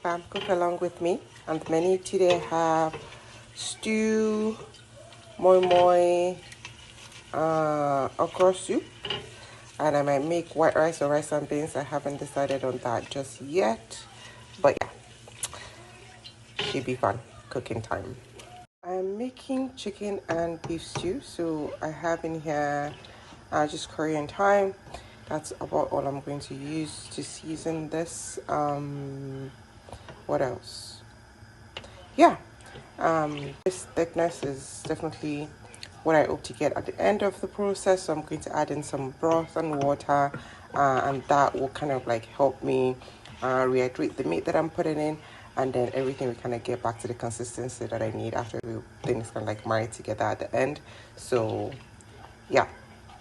Cook along with me. On the menu today I have stew, moi moi, okra soup, and I might make white rice or rice and beans. I haven't decided on that just yet, but yeah, should be fun cooking time. I'm making chicken and beef stew, so I have in here just Korean thyme. That's about all I'm going to use to season this. What else? Yeah, this thickness is definitely what I hope to get at the end of the process. So I'm going to add in some broth and water, and that will kind of like help me rehydrate the meat that I'm putting in, and then everything will kind of get back to the consistency that I need after things kind of like marry together at the end. So yeah,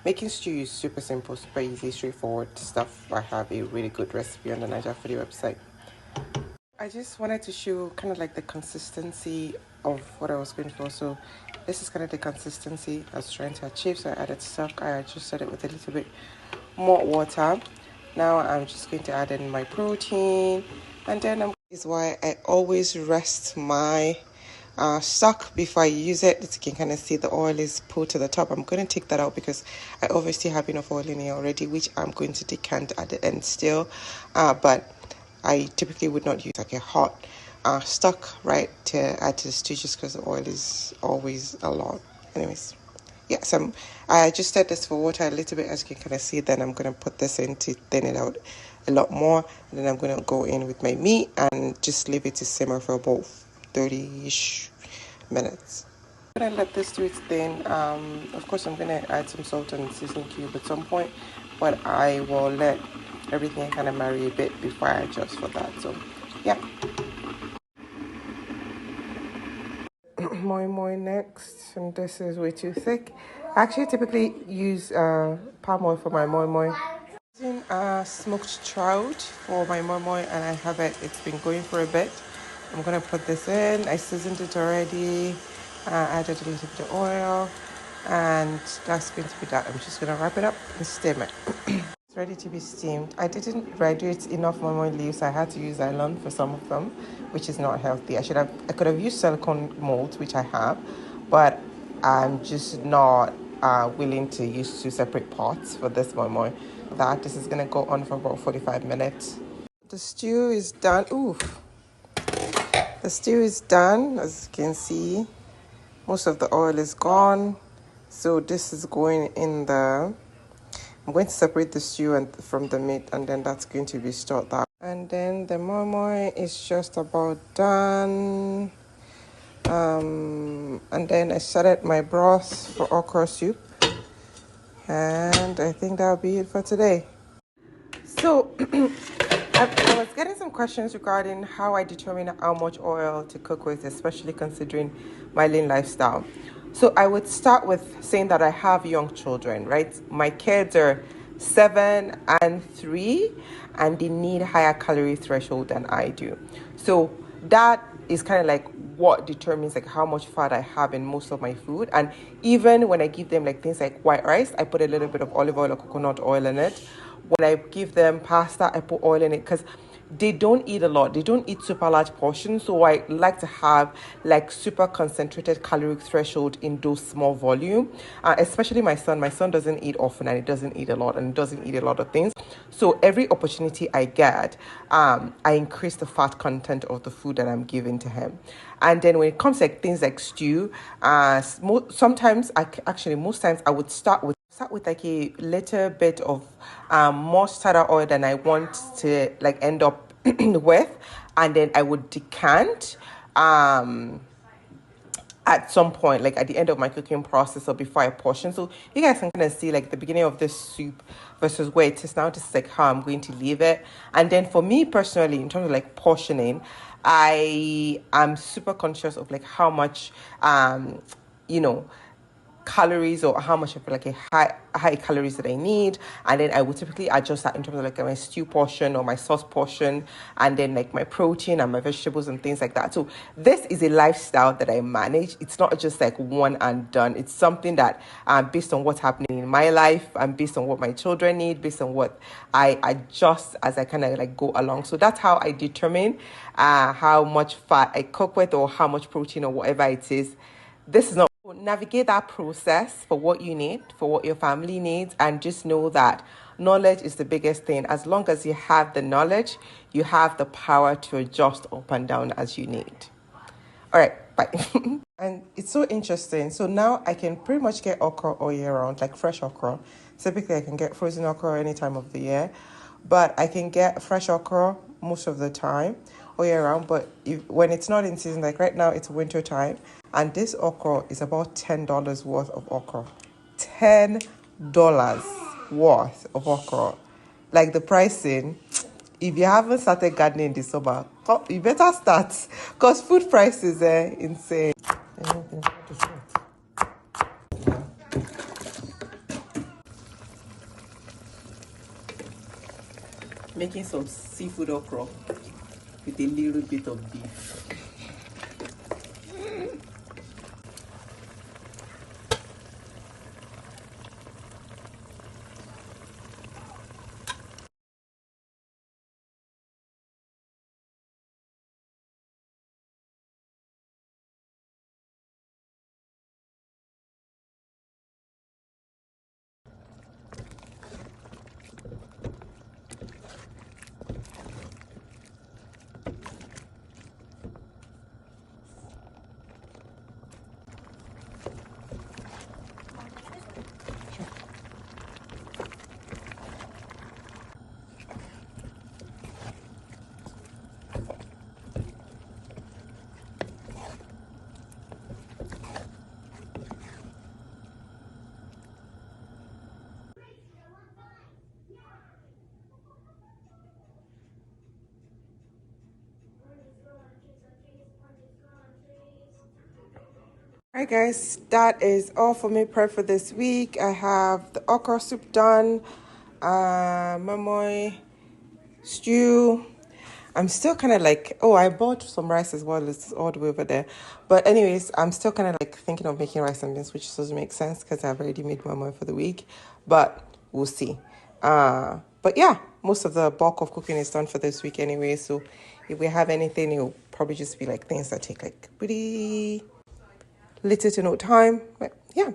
making stew is super simple, super easy, straightforward stuff. I have a really good recipe on the Niger Foodie website. I just wanted to show kind of like the consistency of what I was going for. So this is kind of the consistency I was trying to achieve. So I added stock. I adjusted it with a little bit more water. Now I'm just going to add in my protein, and then this is why I always rest my stock before I use it. As you can kind of see, the oil is pulled to the top. I'm going to take that out because I obviously have enough oil in here already, which I'm going to decant at the end still. But I typically would not use like a hot stock, right, to add to the stew just because the oil is always a lot. Anyways, yeah, so I adjusted this for water a little bit, as you can kind of see. Then I'm going to put this in to thin it out a lot more. And then I'm going to go in with my meat and just leave it to simmer for about 30-ish minutes. I'm going to let this do its thing. Of course, I'm going to add some salt and seasoning cube at some point, but I will let everything kind of marry a bit before I adjust for that. So yeah. Moi moi next, and this is way too thick. I actually typically use palm oil for my moi moi. Using smoked trout for my moi moi, and I have it. It's been going for a bit. I'm gonna put this in. I seasoned it already. Added a little bit of oil, and that's going to be that. I'm just gonna wrap it up and steam it. It's ready to be steamed. I didn't graduate enough moi moi leaves. I had to use nylon for some of them, which is not healthy. I could have used silicone molds, which I have, but I'm just not willing to use two separate pots for this moi moi. This is gonna go on for about 45 minutes. The stew is done. Ooh, the stew is done. As you can see, most of the oil is gone. So this is going in the. I'm going to separate the stew from the meat, and then that's going to be stored out. And then the moi moi is just about done. And then I started my broth for okra soup. And I think that'll be it for today. So I was getting some questions regarding how I determine how much oil to cook with, especially considering my lean lifestyle. So I would start with saying that I have young children, right? My kids are 7 and 3, and they need higher calorie threshold than I do. So that is kind of like what determines like how much fat I have in most of my food. And even when I give them like things like white rice, I put a little bit of olive oil or coconut oil in it. When I give them pasta, I put oil in it because they don't eat a lot. They don't eat super large portions. So I like to have like super concentrated caloric threshold in those small volume. Especially my son. My son doesn't eat often, and he doesn't eat a lot, and he doesn't eat a lot of things. So every opportunity I get, I increase the fat content of the food that I'm giving to him. And then when it comes to like things like stew, most times I would start with like a little bit of mustard oil than I want to like end up with, and then I would decant at some point, like at the end of my cooking process or before I portion. So you guys can kind of see like the beginning of this soup versus where it is now. This is like how I'm going to leave it. And then for me personally, in terms of like portioning, I am super conscious of like how much, calories or how much of like a high calories that I need, and then I would typically adjust that in terms of like my stew portion or my sauce portion, and then like my protein and my vegetables and things like that. So this is a lifestyle that I manage. It's not just like one and done. It's something that based on what's happening in my life and based on what my children need, based on what I adjust as I kind of like go along. So that's how I determine how much fat I cook with or how much protein or whatever it is. This is not navigate that process for what you need, for what your family needs, and just know that knowledge is the biggest thing. As long as you have the knowledge, you have the power to adjust up and down as you need. All right, bye. And it's so interesting. So now I can pretty much get okra all year round, like fresh okra. Typically, I can get frozen okra any time of the year, but I can get fresh okra most of the time all year round. But when it's not in season, like right now, it's winter time, and this okra is about $10 worth of okra. $10 worth of okra. Like the pricing, if you haven't started gardening this summer, you better start, because food prices are insane. Making some seafood okra with a little bit of beef. Alright guys, that is all for me prep for this week. I have the okra soup done, mamoy stew. I'm still kind of like, oh, I bought some rice as well. It's all the way over there. But anyways, I'm still kind of like thinking of making rice and beans, which doesn't make sense because I've already made mamoy for the week. But we'll see. But yeah, most of the bulk of cooking is done for this week anyway. So if we have anything, it'll probably just be like things that take like pretty little to no time. But yeah.